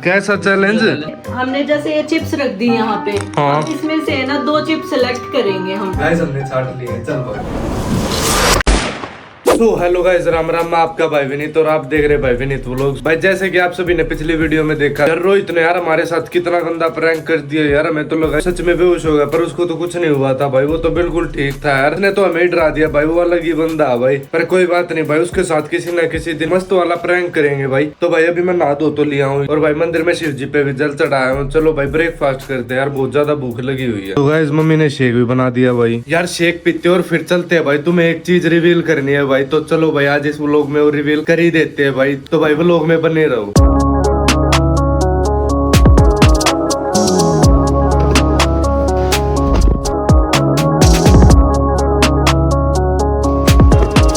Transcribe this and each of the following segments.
कैसा चैलेंज? हमने जैसे ये चिप्स रख दी यहाँ पे, हाँ। इसमें से ना 2 चिप्स सेलेक्ट करेंगे हम। गाइस हमने छाट लिए, चल भाई। तो हेलो गाइस, राम राम, मैं आपका भाई विनीत और आप देख रहे भाई विनीत व्लॉग्स। भाई जैसे कि आप सभी ने पिछली वीडियो में देखा, यार रोहित ने यार हमारे साथ कितना गंदा प्रैंक कर दिया यार, हमें तो लगा सच में बेहोश हो गया, पर उसको तो कुछ नहीं हुआ था भाई, वो तो बिल्कुल ठीक था यार। उसने तो हमें डरा दिया भाई, वो अलग ही बंदा है भाई। पर कोई बात नहीं भाई, उसके साथ किसी न किसी दिन मस्त वाला प्रैंक करेंगे भाई। तो भाई अभी मैं नहा धो तो लिया हूँ और भाई मंदिर में शिव जी पे भी जल चढ़ाया हूँ। चलो भाई ब्रेकफास्ट करते हैं यार, बहुत ज्यादा भूख लगी हुई है। तो गाइस मम्मी ने शेक भी बना दिया भाई, यार शेक पीते और फिर चलते हैं भाई। तुम्हें एक चीज रिवील करनी है भाई, तो चलो भाई आज इस व्लॉग में वो रिवील कर ही देते हैं भाई। तो भाई व्लॉग में बने रहो।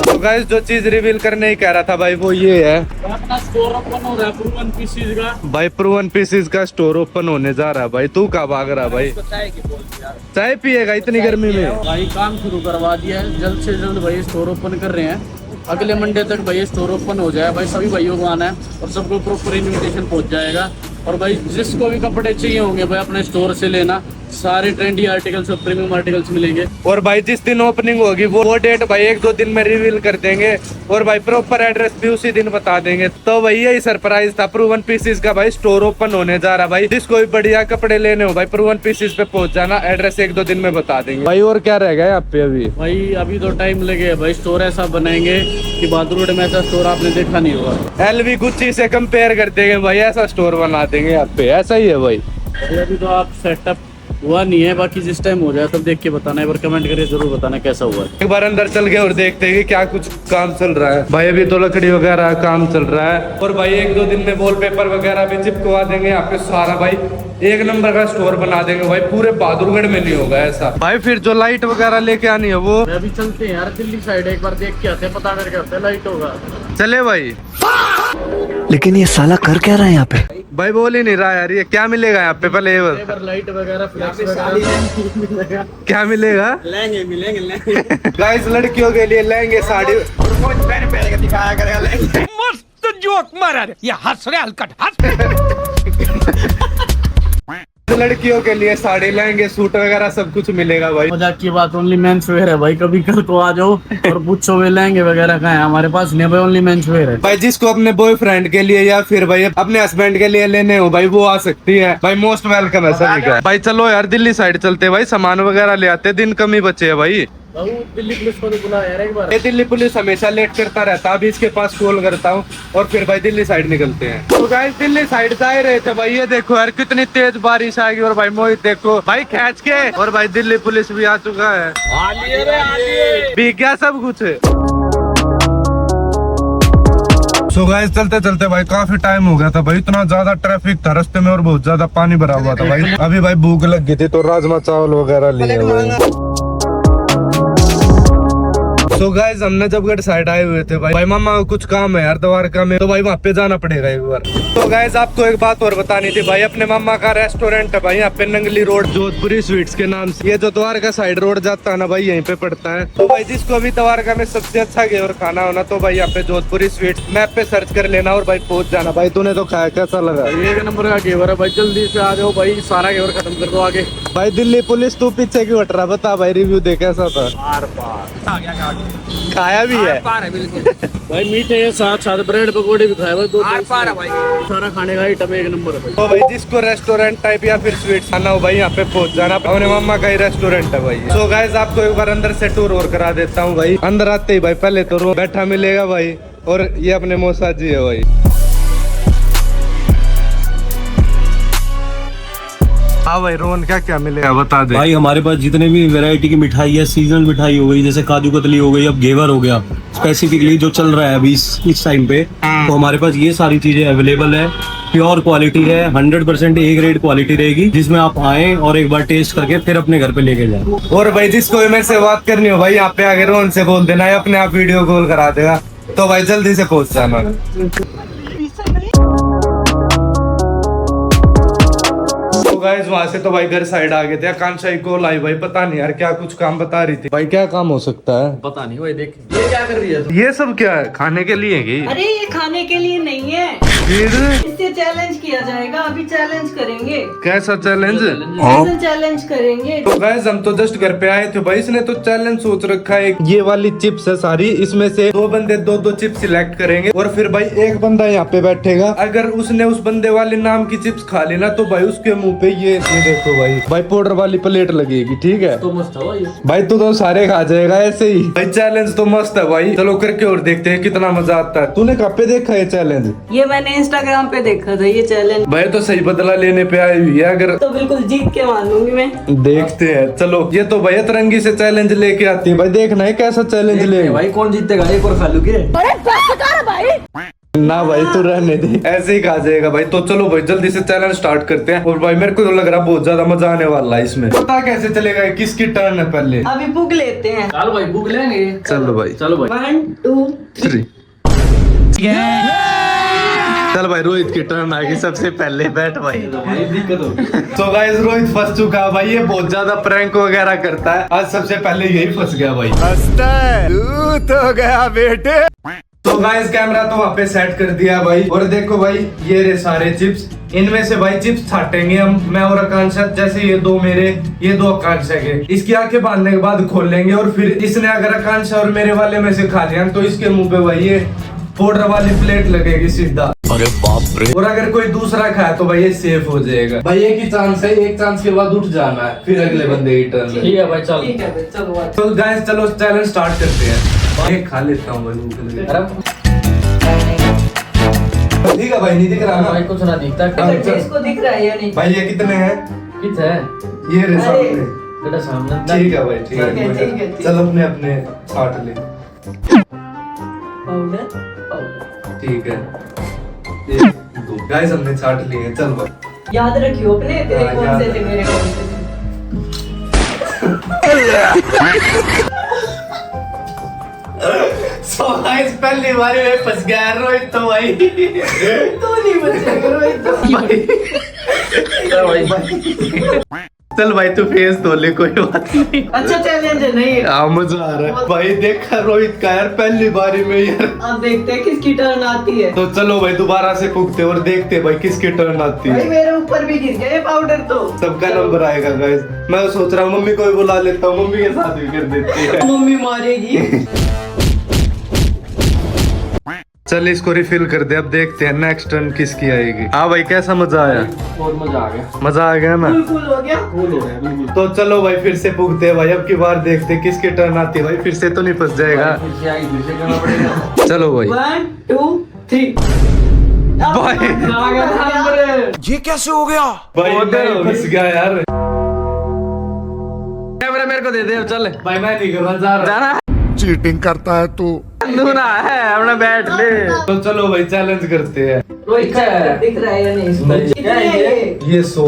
तो गाइस जो चीज रिवील करने ही कह रहा था भाई वो ये है, अपना स्टोर ओपन हो रहा है प्रूवन पीसीज का। भाई प्रूवन पीसीज का स्टोर ओपन होने जा रहा है भाई। तू कहाँ भाग रहा भाई? चाय की बोल यार, चाय पिएगा इतनी गर्मी में? भाई काम शुरू करवा दिया है, जल्द से जल्द भाई स्टोर ओपन कर रहे हैं। अगले मंडे तक भाई स्टोर ओपन हो जाए भाई, सभी भाइयों को आना है और सबको प्रॉपर इन्विटेशन पहुंच जाएगा। और भाई जिसको भी कपड़े चाहिए होंगे भाई अपने स्टोर से लेना, सारे ट्रेंडी आर्टिकल्स और प्रीमियम आर्टिकल्स मिलेंगे। और भाई जिस दिन ओपनिंग होगी वो डेट भाई 1-2 दिन में रिवील कर देंगे और भाई प्रॉपर एड्रेस भी उसी दिन बता देंगे। तो भाई यही सरप्राइज था, प्रूवन पीसीज का भाई स्टोर ओपन होने जा रहा भाई। जिसको भी बढ़िया कपड़े लेने हो भाई प्रूवन पीसीज पे पहुंच जाना, एड्रेस 1-2 दिन में बता देंगे भाई। और क्या रह गया यहाँ पे अभी? भाई अभी तो टाइम लगे भाई, स्टोर ऐसा बनाएंगे कि बहादुर रोड में ऐसा स्टोर आपने देखा नहीं होगा। LV गुच्ची से कंपेयर कर देंगे भाई, ऐसा स्टोर बना देंगे यहाँ पे, ऐसा ही है भाई। अभी तो आप सेटअप हुआ नहीं है, बाकी जिस टाइम हो जाए तब देख के बताना, एक बार कमेंट करके जरूर बताना कैसा हुआ है। एक बार अंदर चल के और देखते हैं कि क्या कुछ काम चल रहा है भाई। अभी तो लकड़ी वगैरह काम चल रहा है और भाई 1-2 दिन में वॉलपेपर वगैरह भी चिपकवा देंगे यहाँ पे सारा भाई। 1 नंबर का स्टोर बना देंगे भाई, पूरे बहादुरगढ़ में नहीं होगा ऐसा भाई। फिर जो लाइट वगैरह लेके आनी है वो अभी चलते हैं यार दिल्ली साइड, एक बार देख के आते हैं, पता करके आते हैं, लाइट होगा। चले भाई। लेकिन ये साला कर क्या रहा है यहाँ पे? भाई बोल ही नहीं रहा यार, ये क्या मिलेगा यहाँ पे? पहले ये लाइट वगैरह फ्लैक्स वगैरह क्या मिलेगा? लहंगे मिलेंगे। गाइस लड़कियों के लिए लहंगे साड़ी दिखाया करेगा लहंगे। मस्त जोक मारा रे, ये हंस रहे हलकट हंस। लड़कियों के लिए साड़ी लहंगे सूट वगैरह सब कुछ मिलेगा भाई। मजाक की बात, ओनली मेंस वेयर है भाई, कभी कल को आ जाओ और पूछो वे लहंगे वगैरह कहाँ है, हमारे पास नहीं भाई, ओनली मेंस वेयर है भाई। जिसको अपने बॉयफ्रेंड के लिए या फिर भाई अपने हस्बैंड के लिए लेने हो भाई वो आ सकती है भाई, मोस्ट वेलकम है सभी का भाई। चलो यार दिल्ली साइड चलते भाई, सामान वगैरह ले आते, दिन कम ही बचे है भाई। दिल्ली पुलिस को तो बुला यार एक बार। ये दिल्ली पुलिस हमेशा लेट करता रहता, अभी इसके पास कॉल करता हूँ और फिर भाई दिल्ली साइड निकलते हैं। तो गाइस दिल्ली साइड जा ही रहे थे भाई, ये देखो यार कितनी तेज बारिश आएगी और भाई मोहित देखो भाई खींच के, और भाई दिल्ली पुलिस भी आ चुका है, भीग गया सब कुछ। सो गाइस चलते चलते भाई काफी टाइम हो गया था भाई, इतना ज्यादा ट्रैफिक था रास्ते में और बहुत ज्यादा पानी भरा हुआ था भाई। अभी भाई भूख लग गई थी तो राजमा चावल वगैरह लिए भाई। तो गाइस हमने जबगढ़ साइड आए हुए थे भाई मामा को कुछ काम है यार द्वारका में, तो भाई वहाँ पे जाना पड़ेगा एक बार। तो गाइस आपको एक बात और बतानी थी भाई, अपने मामा का रेस्टोरेंट है भाई यहाँ पे नंगली रोड जोधपुरी स्वीट्स के नाम से। ये जो द्वारका साइड रोड जाता है ना भाई यहीं पे पड़ता है। तो भाई जिसको भी द्वारका में सबसे अच्छा घेवर खाना होना तो भाई यहाँ पे जोधपुरी स्वीट्स मैप पे सर्च कर लेना और भाई पहुंच जाना भाई। तूने तो खाया, कैसा लगा? 1 नंबर का घेवर है भाई, जल्दी से आ जाओ भाई, सारा घेवर खत्म कर दो आगे। भाई दिल्ली पुलिस तू पीछे क्यों हट रहा, बता भाई रिव्यू दे कैसा था? खाया भी है भाई, मीठे के साथ साथ ब्रेड पकौड़े भी खाए भाई, सारा खाने का आइटम 1 नंबर है भाई। तो भाई जिसको रेस्टोरेंट टाइप या फिर स्वीट्स खाना हो भाई यहाँ पे पहुंच जाना, अपने मामा का ही रेस्टोरेंट है भाई। तो गाइस आपको एक बार अंदर से टूर और करा देता हूँ भाई। अंदर आते ही भाई पहले तो रूम बैठा मिलेगा भाई, और ये अपने मौसा जी है भाई। हाँ भाई रोहन क्या क्या मिलेगा बता दे भाई। हमारे पास जितने भी वैरायटी की मिठाई है, सीजनल मिठाई हो गई जैसे काजू कतली हो गई, अब घेवर हो गया, स्पेसिफिकली जो चल रहा है अभी इस टाइम पे, तो हमारे पास ये सारी चीजें अवेलेबल है। प्योर क्वालिटी है, 100% A ग्रेड क्वालिटी रहेगी, जिसमें आप आए और एक बार टेस्ट करके फिर अपने घर पे लेके जाए। और भाई जिसको भी मेरे से बात करनी हो भाई यहाँ पे आगे रोहन से बोल देना है, अपने आप वीडियो कॉल करा देगा। तो भाई जल्दी से पहुंच जाना। गाइस वहां से तो भाई घर साइड आ गए थे। आकांक्षा को लाई भाई, पता नहीं यार क्या कुछ काम बता रही थी भाई। क्या काम हो सकता है पता नहीं भाई, देख ये क्या कर रही है। ये सब क्या है? खाने के लिए की? अरे ये खाने के लिए नहीं है, फिर इससे चैलेंज किया जाएगा। अभी चैलेंज करेंगे, कैसा चैलेंज? कैसे चैलेंज करेंगे। तो गाइस हम तो जस्ट घर पे आए थे भाई, इसने तो चैलेंज सोच रखा है। ये वाली चिप्स है सारी, इसमें से 2 बंदे 2-2 चिप्स सिलेक्ट करेंगे और फिर भाई एक बंदा यहाँ पे बैठेगा। अगर उसने उस बंदे वाले नाम की चिप्स खा ली ना तो भाई उसके मुंह पे ये देखो भाई पाउडर वाली प्लेट लगेगी, ठीक है? तो मस्त है भाई। भाई तू तो सारे खा जाएगा ऐसे ही। भाई चैलेंज तो मस्त है भाई, चलो करके और देखते हैं कितना मजा आता है। तूने कहाँ पे देखा ये चैलेंज? ये मैंने इंस्टाग्राम पे देखा था ये चैलेंज। भाई तो सही बदला लेने पे आई हुई है, अगर तो बिल्कुल जीत के मानूंगी मैं। देखते हैं चलो। ये तो भैया तरंगी से चैलेंज लेके आती है भाई, देखना है कैसा चैलेंज ले भाई कौन जीतेगा, एक और खा लूगे। ना भाई तू रहने दे, ऐसे ही खा जाएगा भाई। तो चलो भाई जल्दी से चैलेंज स्टार्ट करते हैं। और भाई मेरे को तो लग रहा है बहुत ज्यादा मजा आने वाला है इसमें। पता कैसे चलेगा किसकी टर्न है पहले? अभी बुक लेते हैं। चलो भाई बुक लेंगे। चलो भाई, चलो भाई 1 2 3 चल भाई रोहित की टर्न आ गई, सबसे पहले बैठ भाई। दिक्कत होगी। तो गाइस रोहित फंस चुका है भाई, ये बहुत ज्यादा प्रैंक वगैरह करता है। आज सबसे पहले यही फंस गया भाई। तू तो गया बेटे। तो गाइस कैमरा तो वहाँ पे सेट कर दिया भाई। और देखो भाई ये रहे सारे चिप्स, इनमें से भाई चिप्स छाटेंगे हम, मैं और आकांक्षा। जैसे ये 2 मेरे, ये 2 आकांक्षा के। इसकी आंखें बांधने के बाद खोल लेंगे और फिर इसने अगर आकांक्षा और मेरे वाले में से खा लिया तो इसके मुंह पे भाई ये पाउडर वाली प्लेट लगेगी सीधा। अरे बाप रे। और अगर कोई दूसरा खाया तो भाई ये सेफ हो जाएगा भाई। एक ही चांस है, एक चांस के बाद उठ जाना है, फिर अगले बंदे की टर्न। ठीक है भाई चल। ठीक है भाई चलो आज। तो गाइस चलो चैलेंज स्टार्ट करते हैं। भाई खा लेता हूँ भाई, भूख लगी। ठीक है भाई, नहीं दिख रहा ना भाई कुछ ना दिखता। अच्छा, इसको दिख रहा है या नहीं? भाई? ये कितने हैं? कित है ये रहे सामने। बेटा सामने। ठीक है भाई, ठीक ठीक है। है। चलो अपने अपने छाट ले। पाउडर ठीक है, 1 2 गाइस हमने छाट लिए हैं। चल भाई याद रखियो अपने, तेरे हाँ, कौन याद से थे है। मेरे कौन से थे। So guys पहली बार में फंस गया रोहित तो भाई। तू नहीं बचेगा रोहित तो। चल भाई तू फेस धो ले, कोई बात नहीं। अच्छा चैलेंज है नहीं? हाँ मजा आ रहा है भाई। देखा रोहित का यार पहली बारी में यार। अब देखते हैं किसकी टर्न आती है। तो चलो भाई दोबारा से फूकते और देखते भाई किसकी टर्न आती भाई है। मेरे ऊपर भी गिर गया ये पाउडर तो। सबका नंबर आएगा गाइस। मैं सोच रहा हूँ मम्मी को भी बुला लेता हूँ, मम्मी के साथ भी कर देते हैं। मम्मी मारेगी। चल इसको रिफिल कर दे, अब देखते हैं नेक्स्ट टर्न किसकी आएगी। हाँ भाई कैसा मजा आया? और मजा आ गया। मजा आ गया ना? फुल हो गया। कूल हो गया बिल्कुल। तो चलो भाई फिर से पूछते हैं भाई, अब की बार देखते हैं किसकी टर्न आती है भाई। फिर से तो नहीं फंस जाएगा। फिर से आगे फिर से करना पड़ेगा। चलो भाई 1 2 3 भाई आ गया नंबर। ये कैसे हो गया? भाई मैं फंस गया यार। कैमरा मेरे को दे दे चल। भाई मैं नहीं करना चाह रहा। चीटिंग करता है तू। ना है अपना बैठ ले। तो चलो भाई चैलेंज करते हैं। रोहित है। दिख रहा है या नहीं इसको? नहीं। कितने हैं ये? ये 100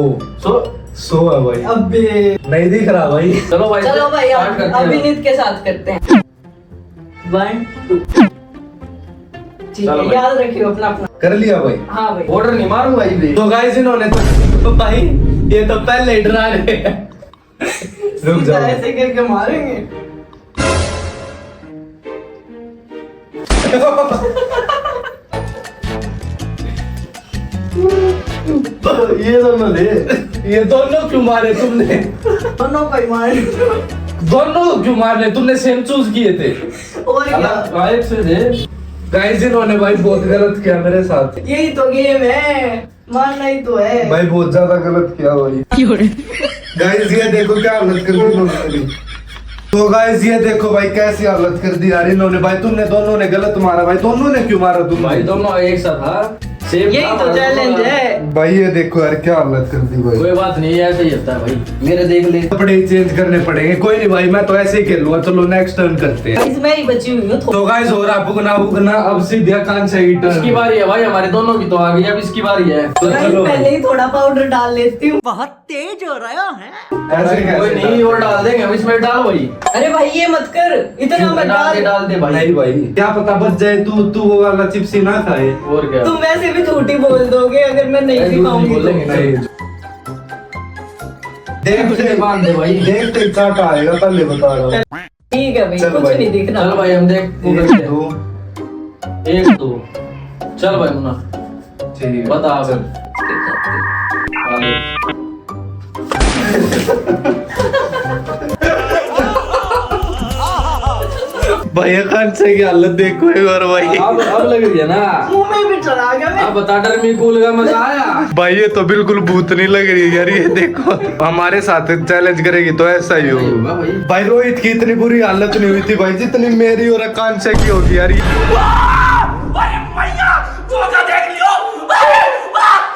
100 है भाई। अबे नहीं दिख रहा भाई। चलो भाई चलो भाई start करते हैं। अभिनीत के साथ करते हैं। 1 2 ठीक चलो है, भाई। याद रखियो अपना अपना। कर लिया भाई। हाँ भाई ऑर्डर नहीं मारूंगा भाई। तो गाइस इन्होंने तो भाई ये तो पहले ही डरा रहे हैं। रुक सीधा जाओ। ऐसे करके मारेंगे। ये दोनों ले, ये दोनों क्यों मारे तुमने? दोनों को ही मारे। दोनों क्यों मारने? तुमने सेम चूज किए थे। और क्या? गायब से दे। गाइस इन्होंने भाई बहुत गलत किया मेरे साथ। यही तो गेम है, मानना ही तो है। भाई बहुत ज्यादा गलत किया भाई। गाइस ये देखो क्या हालत कर दी इन्होंने मेरी। तो गाइस ये देखो भाई कैसी हालत कर दी यार इन्होंने। भाई तुमने दोनों ने गलत मारा भाई। दोनों ने क्यों मारा तुम? भाई दोनों एक साथ था। सेम यही तो चैलेंज है। भाई ये देखो यार क्या हालत कर दी भाई। कोई बात नहीं, ऐसे ही होता है भाई। मेरे देख ले। कपड़े चेंज करने पड़ेंगे। कोई नहीं भाई मैं तो ऐसे ही खेलूंगा। चलो नेक्स्ट टर्न करते हैं। गाइस मैं ही बची हुई हूँ। तो गाइस हो रहा भुगना भुगना, अब सीधे आकांक्षा की टर्न। इसकी बारी है भाई, हमारे दोनों की तो आ गई। अब इसकी बारी है। तो गाइस चलो पहले ही थोड़ा पाउडर डाल लेती हूँ। ऐसे कोई कैसे? नहीं, और डाल देंगे हम इसमें। डाल भाई। अरे भाई ये मत कर, इतना मत डाल। डाल दे भाई। नहीं भाई क्या पता बच जाए, तू वो वाला चिप्स ही ना खाए। और क्या? तुम वैसे भी झूठी बोल दोगे अगर मैं नहीं ऐसे भी झूठ खाऊंगी नहीं तो। बोलेंगे। नहीं देखते बांध दे भाई। देखते चाट आएगा पहले बता रहा हूँ। ठीक है भाई, चल कुछ भाई। नहीं दिख चल रहा। भाई हम देख एक दो 1 2 चल भाई मुन्ना ठीक है बता अब भैया खान से की हालत देखो एक बार भाई। अब लग रही है ना मुंह में भी चला गया मैं। अब बता डरमी कूल का मजा आया। भाई ये तो बिल्कुल भूत नहीं लग रही है यार, ये देखो हमारे साथ चैलेंज करेगी तो ऐसा ही होगा होगा भाई। भाई। रोहित की इतनी बुरी हालत नहीं हुई थी भाई जितनी मेरी और आकांक्षा की होगी यार।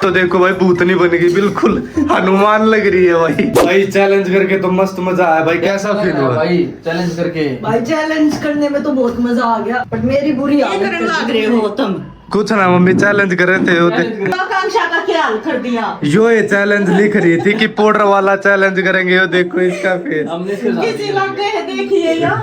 तो देखो भाई भूतनी बन गई, बिल्कुल हनुमान लग रही है भाई। भाई चैलेंज करके तो मस्त मजा आया भाई, कैसा फील हुआ भाई चैलेंज करके? भाई चैलेंज करने में तो बहुत मजा आ गया, बट मेरी बुरी हालत कर लग रहे हो तुम। कुछ ना मम्मी चैलेंज कर रहे थे होते आकांक्षा का क्या हाल कर दिया? यो ये चैलेंज लिख रही थी कि पाउडर वाला चैलेंज करेंगे, यो देखो इसका फेस। हमने इसके साथ किसी लगे है देखिए या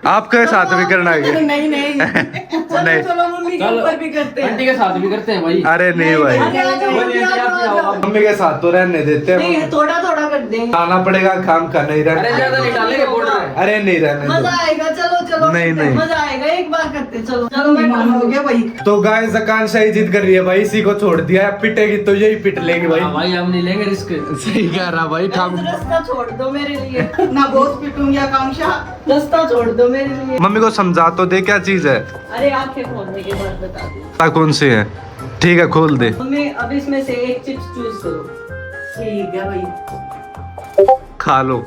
आपके साथ भी करना है क्या? नहीं नहीं चलो नहीं। चलो मम्मी के ऊपर भी करते हैं। आंटी के साथ भी करते हैं भाई। अरे नहीं भाई, अरे आ जाओ, मम्मी, आ जाओ, आ जाओ। मम्मी के साथ तो रहने देते नहीं हैं, थोड़ा थोड़ा कर देंगे। खाना पड़ेगा काम का नहीं अरे रहने। ज्यादा नहीं डालेंगे पाउडर। अरे नहीं रहने मजा दो। आएगा, चलो चलो नहीं, करते हैं, नहीं। मजा आएगा, एक बार करते चलो चलो। मैं हो गया भाई। तो गाइस आकांक्षा ही जिद कर रही है भाई, इसी को छोड़ दिया है, पिटेगी तो यही पिट लेगी भाई। हाँ भाई हम नहीं लेंगे रिस्क। सही कह रहा भाई, काम रास्ता छोड़ दो मेरे लिए। ना बहुत पिटूंगी आकांक्षा, रास्ता छोड़ दो मेरे लिए। मम्मी को समझा तो दे क्या चीज है। अरे आंखें खोलने के बाद बता दो कौन सी है? ठीक है खोल दे। मम्मी, अब इसमें से एक चिप्स चूज करो। ठीक है भाई। खा लो,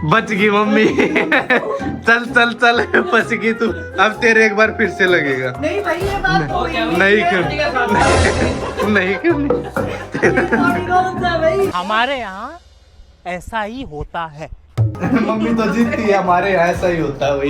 बच गई मम्मी। चल चल चल, बच गई तू। अब तेरे एक बार फिर से लगेगा। नहीं भाई ये बात तो हुई नहीं क्यों नहीं क्यों भाई। हमारे यहाँ ऐसा ही होता है। मम्मी तो जीतती है, हमारे यहाँ ऐसा ही होता है भाई।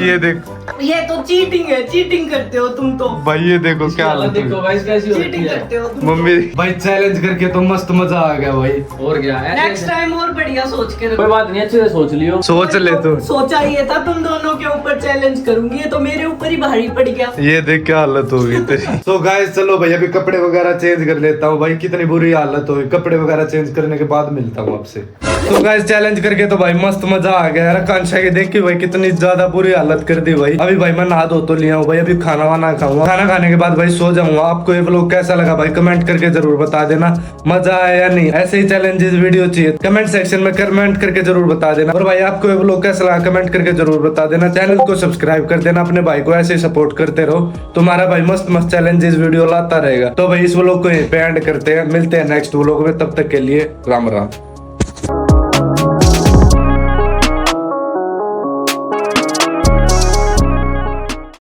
ये देखो, ये तो चीटिंग है, चीटिंग करते हो तुम तो। भाई ये देखो क्या हालत हालत देखो हुई। गाइस कैसी होती चीटिंग है। करते हो तुम। मम्मी भाई चैलेंज करके तो मस्त मजा आ गया भाई। और क्या नेक्स्ट टाइम और बढ़िया सोच के कोई रखो। बात नहीं, अच्छे से सोच लियो। सोच ले तू। सोचा ये था तुम दोनों के ऊपर चैलेंज करूंगी, ये तो मेरे ऊपर ही भारी पड़ गया। ये देख क्या हालत हो गई तेरी। तो गाइस चलो भाई अभी कपड़े वगैरह चेंज कर लेता हूँ भाई, कितनी बुरी हालत हो गई। कपड़े वगैरह चेंज करने के बाद मिलता हूँ आपसे। तो गाइस चैलेंज करके तो भाई मस्त मजा आ गया यार। आकांक्षा की देख के भाई कितनी ज्यादा बुरी हालत कर दी भाई। अभी भाई मैं नहा धो तो लिया हूँ भाई, अभी खाना वाना खाऊंगा, खाना खाने के बाद भाई सो जाऊंगा। आपको ये व्लॉग कैसा लगा भाई कमेंट करके जरूर बता देना, मजा आया या नहीं। ऐसे ही चैलेंजेस वीडियो चाहिए कमेंट सेक्शन में कमेंट करके जरूर बता देना। और भाई आपको ये व्लॉग कैसा लगा कमेंट करके जरूर बता देना। चैनल को सब्सक्राइब कर देना, अपने भाई को ऐसे ही सपोर्ट करते रहो, तुम्हारा भाई मस्त मस्त चैलेंजेस वीडियो लाता रहेगा। तो भाई इस व्लॉग को यहीं पे एंड करते हैं, मिलते हैं नेक्स्ट व्लॉग में, तब तक के लिए राम राम।